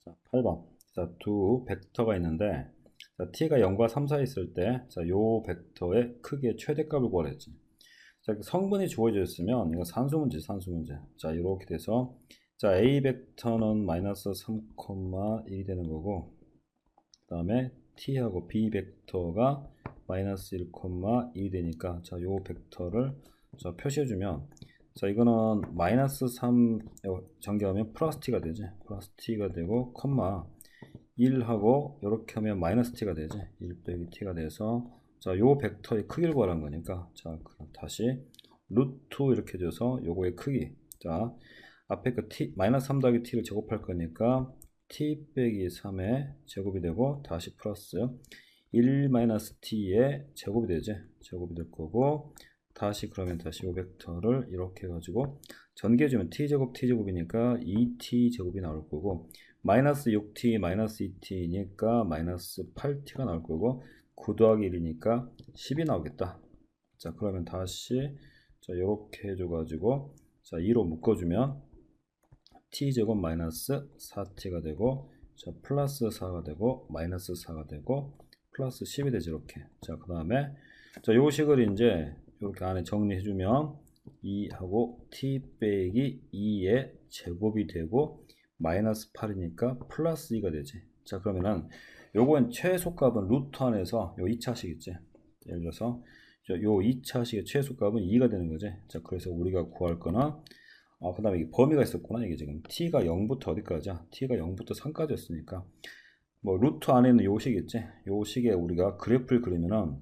자, 8번. 자, 두 벡터가 있는데, 자, t가 0과 3 사이 있을 때, 자, 요 벡터의 크기의 최대값을 구하랬지. 자, 성분이 주어져 있으면, 이거 산수 문제, 산수 문제. 자, 이렇게 돼서, 자, a 벡터는 마이너스 3,1이 되는 거고, 그 다음에 t하고 b 벡터가 마이너스 1,2이 되니까, 자, 요 벡터를 자, 표시해주면, 자, 이거는 마이너스 3 전개하면 플러스 t가 되지. 플러스 t가 되고, 컴마 1하고 이렇게 하면 마이너스 t가 되지. 1 빼기 t가 돼서, 자, 요 벡터의 크기를 구하라는 거니까, 자, 그럼 다시 루트 이렇게 줘서 요거의 크기. 자, 앞에 그 t 마이너스 3 더하기 t를 제곱할 거니까 t 빼기 3의 제곱이 되고, 다시 플러스 1 마이너스 t의 제곱이 되지. 제곱이 될 거고, 다시 그러면 다시 요 벡터를 이렇게 해가지고 전개해주면 t제곱 t제곱이니까 2t제곱이 나올 거고, 마이너스 6t 마이너스 2t니까 마이너스 8t가 나올 거고, 9 더하기 1이니까 10이 나오겠다. 자, 그러면 다시 자, 요렇게 해줘가지고 자, 2로 묶어주면 t제곱 마이너스 4t가 되고, 자, 플러스 4가 되고, 마이너스 4가 되고, 플러스 10이 되지. 이렇게. 자, 그 다음에 자, 요 식을 이제 이렇게 안에 정리해주면 2하고 t 빼기 2의 제곱이 되고, 마이너스 8이니까 플러스 2가 되지. 자, 그러면은 요건 최소값은 루트 안에서 요 2차식이지. 예를 들어서 요 2차식의 최소값은 2가 되는 거지. 자, 그래서 우리가 구할 거는 그 다음에 이게 범위가 있었구나. 이게 지금 t가 0부터 어디까지야? t가 0부터 3까지였으니까 뭐 루트 안에 있는 요 식 있지? 요 식에 우리가 그래프를 그리면은,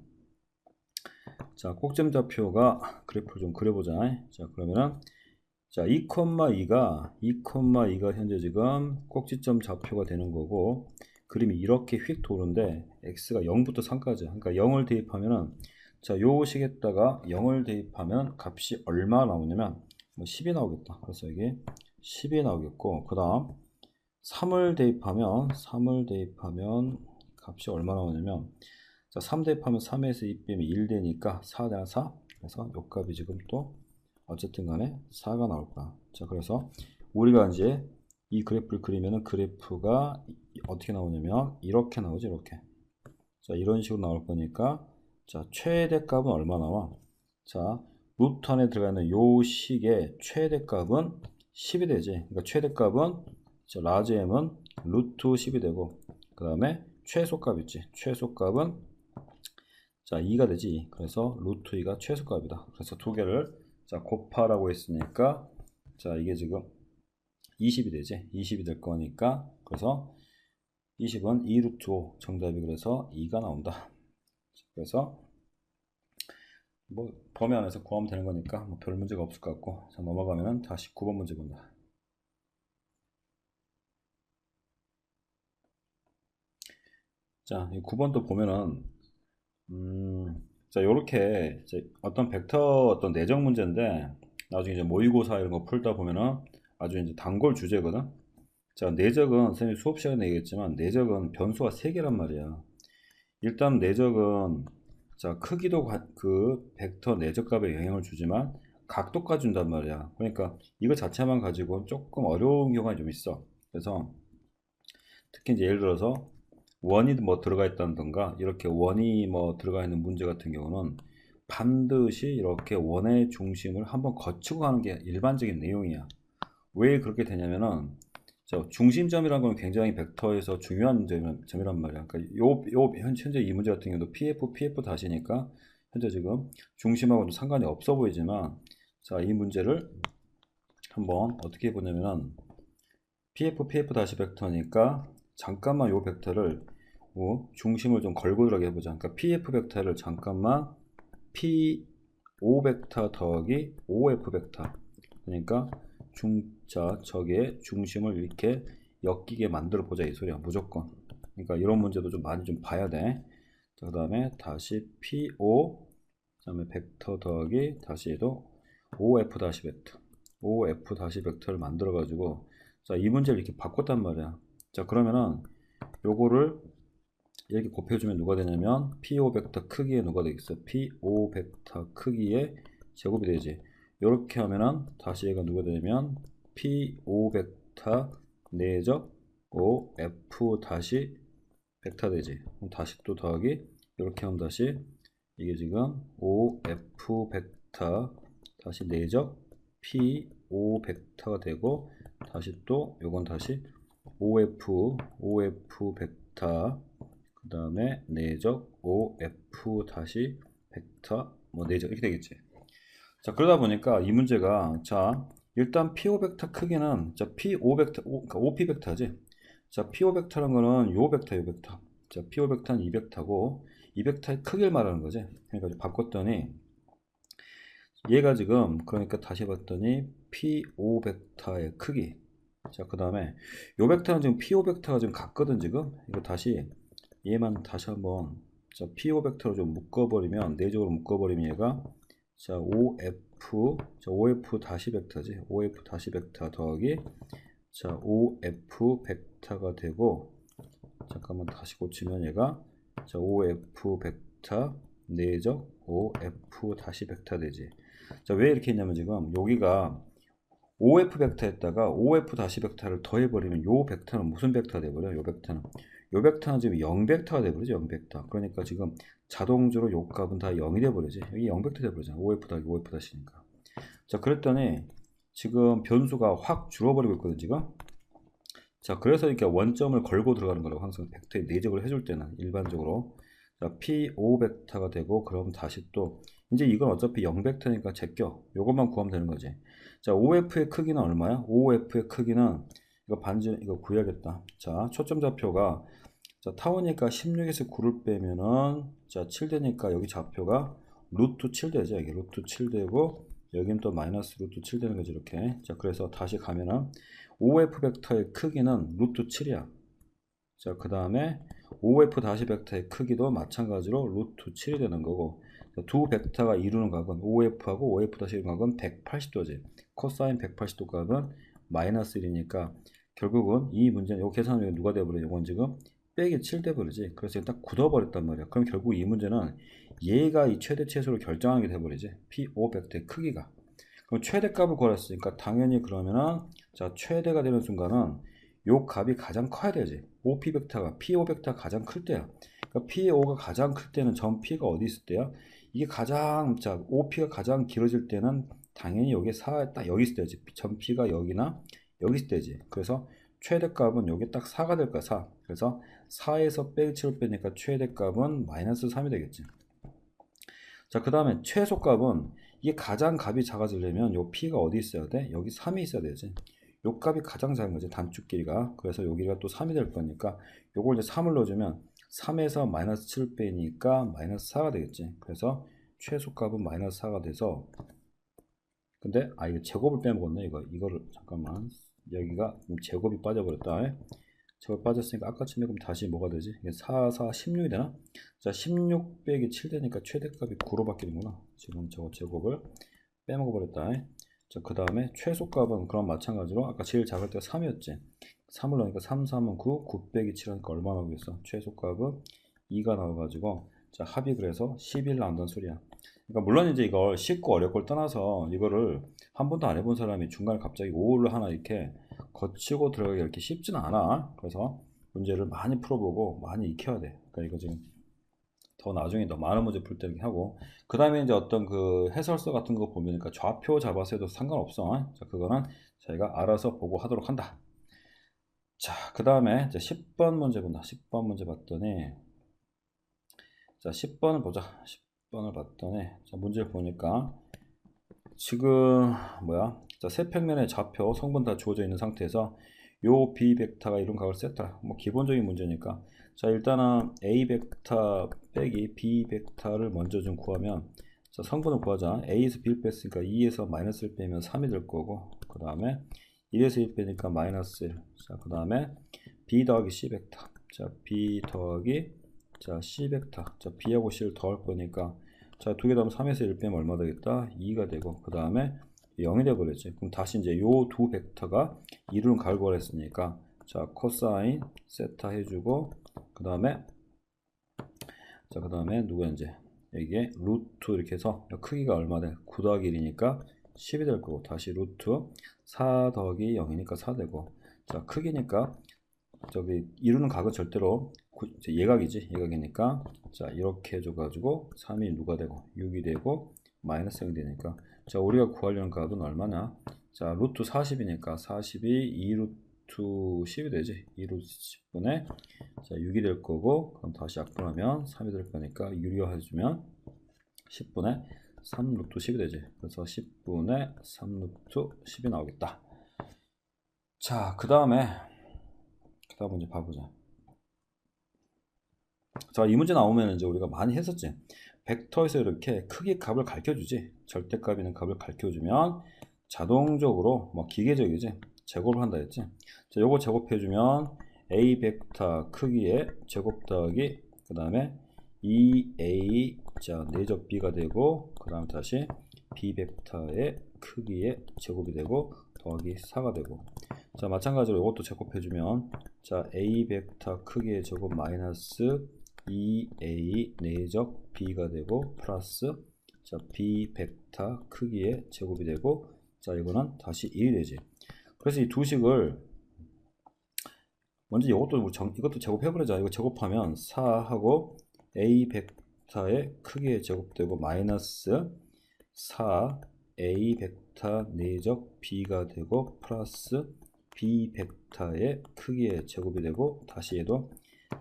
자, 꼭점 좌표가 그래프를 좀 그려보자. 자, 그러면은 자, 2,2가 현재 지금 꼭지점 좌표가 되는 거고, 그림이 이렇게 휙 도는데 x가 0부터 3까지. 그러니까 0을 대입하면은, 자, 요 식에다가 0을 대입하면 값이 얼마 나오냐면 뭐 10이 나오겠다. 그래서 이게 10이 나오겠고, 그다음 3을 대입하면 값이 얼마 나오냐면, 자, 3 대입하면 3에서 2 빼면 1 되니까 4 되나 4? 그래서 요 값이 지금 또 어쨌든 간에 4가 나올 거야. 자, 그래서 우리가 이제 이 그래프를 그리면은 그래프가 어떻게 나오냐면 이렇게 나오지. 이렇게. 자, 이런 식으로 나올 거니까, 자, 최대값은 얼마 나와? 자, 루트 안에 들어가 있는 요 식의 최대값은 10이 되지. 그러니까 최대값은 자, 라지 m은 루트 10이 되고, 그 다음에 최소값 있지. 최소값은 자, 2가 되지. 그래서 루트 2가 최소값이다. 그래서 두 개를 자, 곱하라고 했으니까, 자, 이게 지금 20이 되지. 20이 될 거니까, 그래서 20은 2 루트 5 정답이, 그래서 2가 나온다. 그래서 뭐 범위 안에서 구하면 되는 거니까 뭐 별 문제가 없을 것 같고, 자, 넘어가면은 다시 9번 문제 본다. 자, 이 9번도 보면은 자, 요렇게 이제 어떤 벡터 어떤 내적 문제인데, 나중에 이제 모의고사 이런 거 풀다 보면은 아주 이제 단골 주제거든. 자, 내적은 선생님이 수업 시간에 얘기했지만 내적은 변수가 3개란 말이야. 일단 내적은 자, 크기도 그 벡터 내적값에 영향을 주지만 각도까지 준단 말이야. 그러니까 이거 자체만 가지고 조금 어려운 경우가 좀 있어. 그래서 특히 이제 예를 들어서 원이 뭐 들어가 있다던가, 이렇게 원이 뭐 들어가 있는 문제 같은 경우는 반드시 이렇게 원의 중심을 한번 거치고 가는 게 일반적인 내용이야. 왜 그렇게 되냐면은, 저 중심점이라는 건 굉장히 벡터에서 중요한 점이란 말이야. 그러니까 현재 이 문제 같은 경우도 PF 다시니까 현재 지금 중심하고는 상관이 없어 보이지만, 자, 이 문제를 한번 어떻게 해보냐면은, PF 다시 벡터니까 잠깐만 요 벡터를 중심을 좀 걸고 들어가게 해보자. 그러니까 PF 벡터를 잠깐만 P5 벡터 더하기 5F 벡터, 그러니까 저게 중심을 이렇게 엮이게 만들어 보자 이 소리야. 무조건. 그러니까 이런 문제도 좀 많이 좀 봐야 돼. 자, 그 다음에 다시 P5, 그 다음에 벡터 더하기 다시 해도 5F 다시 벡터, 5F 다시 벡터를 만들어 가지고, 자, 이 문제를 이렇게 바꿨단 말이야. 자, 그러면은 요거를 이렇게 곱해주면 누가 되냐면 P5 벡터 크기에 누가 되겠어? P5 벡터 크기의 제곱이 되지. 이렇게 하면은 다시 얘가 누가 되냐면 P5 벡터 내적 5F 다시 벡터 되지. 그럼 다시 또 더하기 이렇게 하면 다시 이게 지금 5F 벡터 다시 내적 P5 벡터가 되고 다시 또 요건 다시 OF 벡터 그 다음에 내적 OF 다시 벡터 뭐 내적 이렇게 되겠지. 자 그러다 보니까 이 문제가 자 일단 P5 벡터 크기는 자 P5 벡터 그러니까 OP 벡터지. 자 P5 벡터라는 거는 요 벡터 요 벡터. 자 P5 벡터는 이 벡터고 이 벡터의 크기를 말하는 거지. 그러니까 바꿨더니 얘가 지금 그러니까 다시 봤더니 P5 벡터의 크기. 자 그 다음에 요 벡터는 지금 P5 벡터가 지금 같거든 지금. 이거 다시 얘만 다시 한번 자 P5 벡터로 좀 묶어버리면 내적으로 묶어버리면 얘가 자 OF 자 OF 다시 벡터지. OF 다시 벡터 더하기 자 OF 벡터가 되고 잠깐만 다시 고치면 얘가 자 OF 벡터 내적 OF 다시 벡터 되지. 자 왜 이렇게 했냐면 지금 여기가 OF 벡터에다가 OF 다시 벡터를 더해버리면 요 벡터는 무슨 벡터가 돼버려? 요 벡터는 지금 0 벡터가 돼버리죠. 0 벡터. 그러니까 지금 자동적으로 요 값은 다 0이 돼버리지. 여기 0 벡터 돼버리잖아. OF 더하기 OF 다시니까. 자 그랬더니 지금 변수가 확 줄어버리고 있거든 지금. 자 그래서 이렇게 원점을 걸고 들어가는 거라고 항상 벡터의 내적으로 해줄 때는 일반적으로 자 P5 벡터가 되고 그럼 다시 또 이제 이건 어차피 0 벡터니까 제껴 요것만 구하면 되는 거지. 자 OF의 크기는 얼마야? OF의 크기는 이거 반지 이거 구해야겠다. 자 초점 좌표가 자 타오니까 16에서 9를 빼면은 자 7되니까 여기 좌표가 루트 7 되죠. 여기 루트 7 되고 여기는 또 마이너스 루트 7 되는 거지 이렇게. 자 그래서 다시 가면은 OF 벡터의 크기는 루트 7이야. 자 그 다음에 OF 다시 벡터의 크기도 마찬가지로 루트 7이 되는 거고 두 벡터가 이루는 각은 OF하고 OF 다시 이루는 각은 180도지. 코사인 180도 값은 마이너스 1이니까 결국은 이 문제는 이 계산은 누가 돼버려? 이건 지금 빼기 7 돼버리지. 그래서 딱 굳어버렸단 말이야. 그럼 결국 이 문제는 얘가 이 최대 최소를 결정하게 돼버리지. P5 벡터의 크기가. 그럼 최대값을 구했으니까 당연히 그러면은 자 최대가 되는 순간은 요 값이 가장 커야 되지. OP 벡터가 P5 벡터가 가장 클 때야. 그러니까 P5가 가장 클 때는 점 P가 어디 있을 때야? 이게 가장 자 OP가 가장 길어질 때는 당연히 여기 4 딱 여기 있을 때지. 점 P가 여기나 여기 있을 때지. 그래서 최대값은 여기 딱 4가 될 거야. 4. 그래서 4에서 빼기 7을 빼니까 최대값은 마이너스 3이 되겠지. 자, 그 다음에 최소값은 이게 가장 값이 작아지려면 요 P가 어디 있어야 돼? 여기 3이 있어야 되지. 요 값이 가장 작은 거지. 단축 길이가. 그래서 여기가 또 3이 될 거니까 요걸 이제 3을 넣어주면 3에서 마이너스 7 빼니까 마이너스 4가 되겠지. 그래서 최소값은 마이너스 4가 돼서 근데 이거 제곱을 빼먹었네. 이거를 잠깐만 여기가 제곱이 빠져버렸다. 제곱 빠졌으니까 아까 치면 그럼 다시 뭐가 되지? 이게 4, 4, 16이 되나? 자, 16 빼기 7 되니까 최대값이 9로 바뀌는구나. 지금 저거 제곱을 빼먹어 버렸다. 자, 그 다음에 최소값은 그럼 마찬가지로 아까 제일 작을 때가 3이었지. 3을 넣으니까 3, 3은 9, 9 빼기 7 하니까 얼마 나오겠어? 최소값은 2가 나와가지고 자, 합이 그래서 11 나온다는 소리야. 그러니까 물론 이제 이걸 쉽고 어렵고를 떠나서 이거를 한 번도 안 해본 사람이 중간에 갑자기 5를 하나 이렇게 거치고 들어가기 이렇게 쉽지는 않아. 그래서 문제를 많이 풀어보고 많이 익혀야 돼. 그러니까 이거 지금 더 나중에 더 많은 문제 풀 때 이렇게 하고 그 다음에 이제 어떤 그 해설서 같은 거 보면 그러니까 좌표 잡아서 해도 상관없어. 자 그거는 저희가 알아서 보고 하도록 한다. 자 그 다음에 이제 10번 문제 본다. 10번 문제 봤더니 자 10번을 보자. 10번을 봤더니 자 문제를 보니까 지금 뭐야 자 세평면의 좌표 성분 다 주어져 있는 상태에서 요 B 벡터가 이룬 각을 세타 뭐 기본적인 문제니까 자 일단은 A 벡터 빼기 B 벡터를 먼저 좀 구하면 자 성분을 구하자. A에서 B를 뺐으니까 2에서 마이너스를 빼면 3이 될 거고 그 다음에 1에서 1 빼니까 마이너스 1. 자 그 다음에 B 더하기 C 벡터 자 B 더하기 자 C 벡터 자 B하고 C를 더할 거니까 자, 두 개 더하면 3에서 1 빼면 얼마 되겠다? 2가 되고, 그 다음에 0이 되버렸지. 그럼 다시 이제 요 두 벡터가 이루는 각을 구했으니까, 자, 코사인 세타 해주고, 그 다음에, 자, 그 다음에 누가 이제, 이게 루트 이렇게 해서 크기가 얼마 돼? 9 더하기 1이니까 10이 될 거고, 다시 루트 4 더하기 0이니까 4 되고, 자, 크기니까 저기 이루는 각은 절대로 예각이지. 예각이니까 자 이렇게 해줘가지고 3이 누가 되고 6이 되고 마이너스 0이 되니까 자 우리가 구하려는 값은 얼마냐. 자 루트 40이니까 40이 2루트 10이 되지. 2루트 10분의 자 6이 될 거고 그럼 다시 약분하면 3이 될 거니까 유리화해주면 10분의 3루트 10이 되지. 그래서 10분의 3루트 10이 나오겠다. 자 그 다음에 이제 봐보자. 자, 이 문제 나오면 이제 우리가 많이 했었지. 벡터에서 이렇게 크기 값을 가르쳐주지. 절대값 있는 값을 가르쳐주면 자동적으로 뭐 기계적이지. 제곱을 한다 했지. 자, 요거 제곱해주면 a 벡터 크기의 제곱 더하기 그 다음에 2a 자 내적 b가 되고 그 다음 다시 b 벡터의 크기의 제곱이 되고 더하기 4가 되고 자 마찬가지로 이것도 제곱해주면 자 a 벡터 크기의 제곱 마이너스 2a 내적 b가 되고 플러스 자 b 벡터 크기의 제곱이 되고 자 이거는 다시 1이 되지. 그래서 이 두 식을 먼저 이것도 이것도 제곱해버리자. 이거 제곱하면 4하고 a 벡터의 크기의 제곱되고 마이너스 4 a 벡터 내적 b가 되고 플러스 b 벡터의 크기의 제곱이 되고 다시 얘도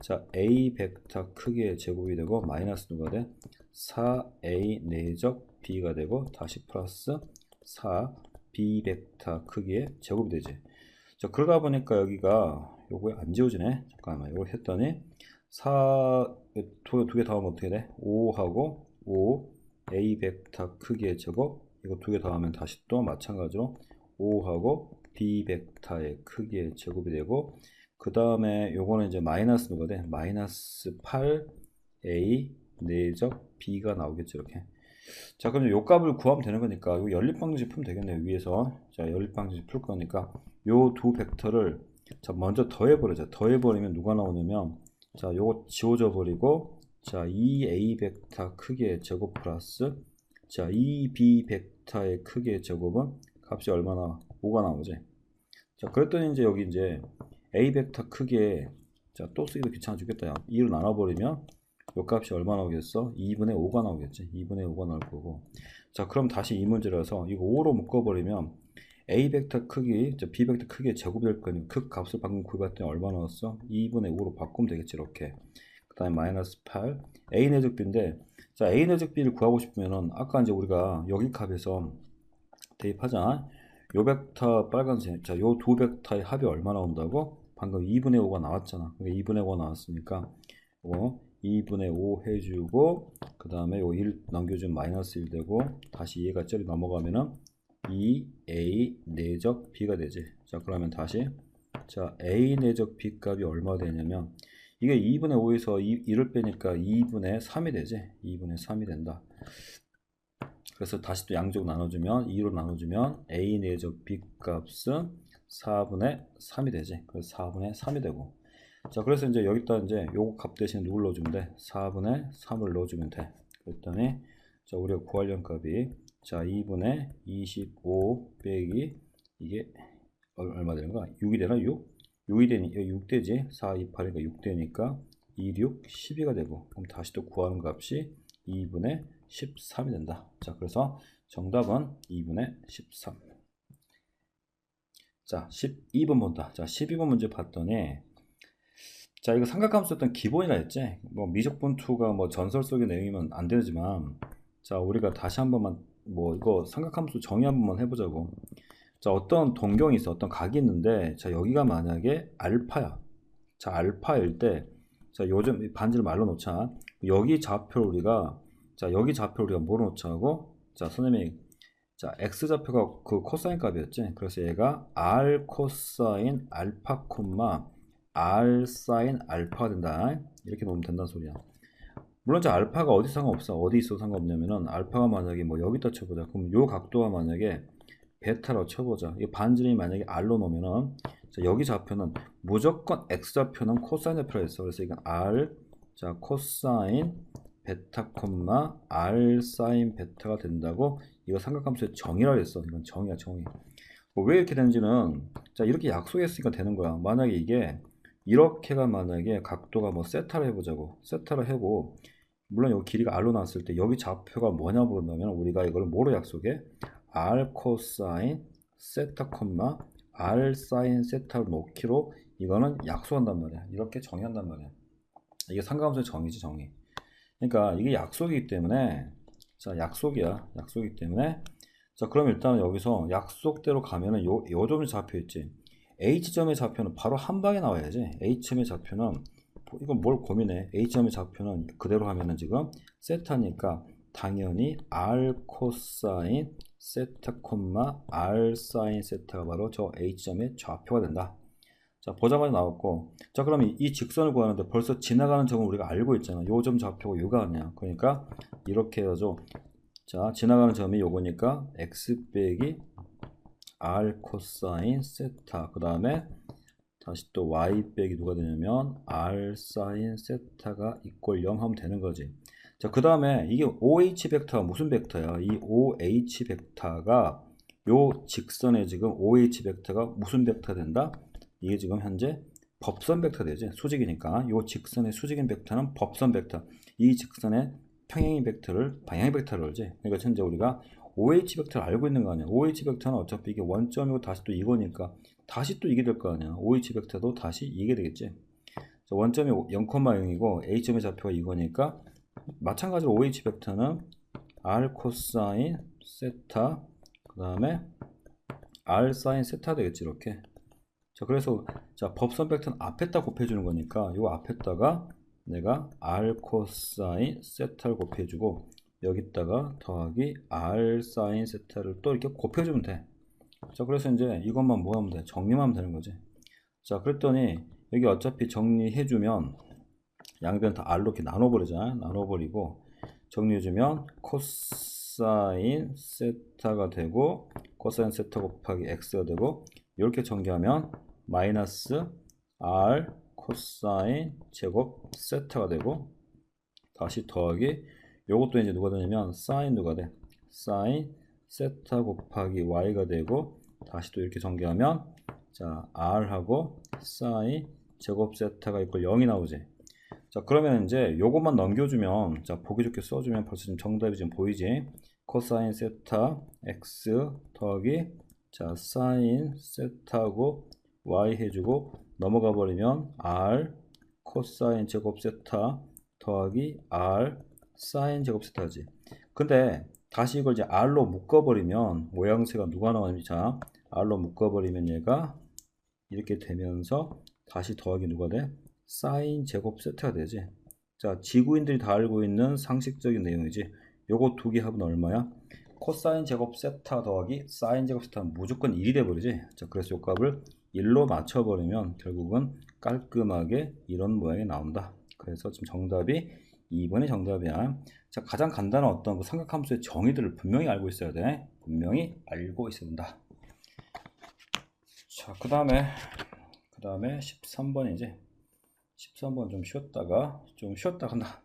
자 a 벡터 크기의 제곱이 되고 마이너스 누가 돼? 4a 내적 b가 되고 다시 플러스 4 b 벡터 크기의 제곱이 되지. 자 그러다 보니까 여기가 요거에 안 지워지네. 잠깐만 이걸 했더니 4 두 개 더하면 어떻게 돼? 5하고 5 a 벡터 크기의 제곱 이거 두 개 더하면 다시 또 마찬가지로 5하고 b 벡터의 크기의 제곱이 되고 그 다음에 요거는 이제 마이너스 누가 돼? 마이너스 8a 내적 b가 나오겠죠. 이렇게. 자 그럼 요 값을 구하면 되는 거니까 요 연립방정식 풀면 되겠네요. 위에서 자 연립방정식 풀 거니까 요 두 벡터를 자 먼저 더해버리자. 더해버리면 누가 나오냐면 자 요거 지워져 버리고 자 2a 벡터 크기의 제곱 플러스 자 2b 벡터의 크기의 제곱은 값이 얼마나 5가 나오지. 자 그랬더니 이제 여기 이제 a 벡터 크기에 자 또 쓰기도 귀찮아 죽겠다. 야 2로 나눠버리면 요 값이 얼마 나오겠어? 2분의 5가 나오겠지. 2분의 5가 나올 거고. 자 그럼 다시 이 문제라서 이거 5로 묶어버리면 a 벡터 크기, b 벡터 크기의 제곱이 될 거니까 그 값을 방금 구해봤더니 얼마 나왔어? 2분의 5로 바꾸면 되겠지. 이렇게. 그 다음에 마이너스 8 a 내적 b인데 자 a 내적 b를 구하고 싶으면은 아까 이제 우리가 여기 값에서 대입하자. 요 벡터 빨간색 자 요 두 벡터의 합이 얼마 나온다고? 방금 2분의 5가 나왔잖아. 그러니까 2분의 5가 나왔으니까 2분의 5 해주고 그 다음에 요 1 남겨주면 마이너스 1 되고 다시 얘가 저리 넘어가면은 2a 내적 b가 되지. 자 그러면 다시 자 a 내적 b 값이 얼마 되냐면 이게 2분의 5에서 1을 빼니까 2분의 3이 되지. 2분의 3이 된다. 그래서 다시 또 양쪽 나눠주면 2로 나눠주면 a 내적 b 값은 4분의 3이 되지. 그래서 4분의 3이 되고 자 그래서 이제 여기다 이제 요거 값 대신 누굴 넣어주면 돼? 4분의 3을 넣어주면 돼. 그랬더니 자 우리가 구하려는 값이 자 2분의 25 빼기 이게 얼마 되는 거야? 6이 되나? 6이 되니까 6 되지. 4, 2, 8이니까 6 되니까 2, 6, 12가 되고 그럼 다시 또 구하는 값이 2분의 13이 된다. 자 그래서 정답은 2분의 13. 자 12번 본다. 자 12번 문제 봤더니 자 이거 삼각함수였던 기본이라 했지. 뭐 미적분투가 뭐 전설 속의 내용이면 안 되지만 자 우리가 다시 한 번만 뭐 이거 삼각함수 정의 한 번만 해보자고. 자 어떤 동경이 있어. 어떤 각이 있는데 자 여기가 만약에 알파야. 자 알파일 때 자 요즘 반지를 말로 놓자. 여기 좌표를 우리가 자 여기 좌표를 우리가 뭐로 놓자고. 자 선생님이 자 x 좌표가 그 코사인 값이었지. 그래서 얘가 r 코사인 알파 콤마 r 사인 알파가 된다. 이렇게 놓으면 된다는 소리야. 물론 이제 알파가 어디 상관없어. 어디 있어도 상관없냐면은 알파가 만약에 뭐 여기다 쳐보자. 그럼 요 각도가 만약에 베타로 쳐보자. 이 반지름이 만약에 r로 놓으면은 자, 여기 좌표는 무조건 x 좌표는 코사인 좌표라 했어. 그래서 이건 r 자 코사인 베타 콤마 r 사인 베타가 된다고. 이거 삼각함수의 정의라 했어. 이건 정의야 정의. 뭐 왜 이렇게 되는지는 자 이렇게 약속했으니까 되는 거야. 만약에 이게 이렇게가 만약에 각도가 뭐 세타로 해보자고. 세타로 해고 물론 여기 길이가 r로 나왔을 때 여기 좌표가 뭐냐 물어보면 우리가 이걸 뭐로 약속해? r 코사인 세타 콤마 r 사인 세타를 놓기로 이거는 약속한단 말이야. 이렇게 정의한단 말이야. 이게 상관함수의 정의지, 정의. 그러니까 이게 약속이기 때문에, 자, 약속이기 때문에, 자, 그럼 일단 여기서 약속대로 가면은 요 점이 잡혀 있지. H점의 좌표는 바로 한 방에 나와야지. H점의 좌표는 이건 뭘 고민해. H점의 좌표는 그대로 하면은 지금 세타니까 당연히 r 코사인 세타 콤마 r 사인 세타가 바로 저 H점의 좌표가 된다. 자, 보자마자 나왔고, 자, 그럼 이 직선을 구하는데 벌써 지나가는 점은 우리가 알고 있잖아. 요 점 좌표가 요가 아니야. 그러니까 이렇게 해야죠. 자, 지나가는 점이 요거니까 x 빼기 r 코사인 세타, 그 다음에 다시 또 y 빼기 누가 되냐면 r 사인 세타가 이꼴 0 하면 되는 거지. 자, 그 다음에 이게 OH 벡터가 무슨 벡터야? 이 OH 벡터가 요 직선에 지금 OH 벡터가 무슨 벡터 된다? 이게 지금 현재 법선 벡터 되지. 수직이니까 요 직선의 수직인 벡터는 법선 벡터. 이 직선의 평행인 벡터를 방향 벡터를 알지. 그러니까 현재 우리가 OH 벡터를 알고 있는 거 아니야. OH 벡터는 어차피 이게 원점이고 다시 또 이거니까 다시 또 이게 될 거 아니야. OH 벡터도 다시 이게 되겠지. 자, 원점이 0,0이고 A점의 좌표가 이거니까 마찬가지로 OH 벡터는 R 코사인 세타 그 다음에 R 사인 세타 되겠지. 이렇게. 자, 그래서 자, 법선 벡터는 앞에다 곱해주는 거니까 요 앞에다가 내가 R 코사인 세타를 곱해주고 여기다가 더하기 R 사인 세타를 또 이렇게 곱해주면 돼. 자, 그래서 이제 이것만 뭐 하면 돼? 정리만 하면 되는 거지. 자, 그랬더니 여기 어차피 정리해주면 양변 다 R로 이렇게 나눠버리잖아. 나눠버리고 정리해주면 코사인 세타가 되고 코사인 세타 곱하기 X가 되고 이렇게 전개하면 마이너스 R 코사인 제곱 세타가 되고 다시 더하기 요것도 이제 누가 되냐면 사인 누가 돼? 사인 세타 곱하기 Y가 되고 다시 또 이렇게 전개하면 자 R하고 사인 제곱 세타가 이꼴 0이 나오지. 자, 그러면 이제 요것만 넘겨주면 자 보기 좋게 써주면 벌써 지금 정답이 지금 보이지. 코사인 세타 X 더하기 자 사인 세타하고 Y 해주고 넘어가 버리면 R 코사인 제곱 세타 더하기 R 사인 제곱 세타지. 근데 다시 이걸 이제 R로 묶어버리면 모양새가 누가 나오냐면 자 R로 묶어버리면 얘가 이렇게 되면서 다시 더하기 누가 돼? 사인 제곱 세타가 되지. 자, 지구인들이 다 알고 있는 상식적인 내용이지. 요거 두 개 합은 얼마야? 코사인 제곱 세타 더하기 사인 제곱 세타는 무조건 1이 돼버리지. 자, 그래서 요 값을 1로 맞춰버리면 결국은 깔끔하게 이런 모양이 나온다. 그래서 지금 정답이 2번이 정답이야. 자, 가장 간단한 어떤 그 삼각함수의 정의들을 분명히 알고 있어야 돼. 분명히 알고 있어야 된다. 자, 그 다음에 13번이지. 13번 좀 쉬었다가 간다.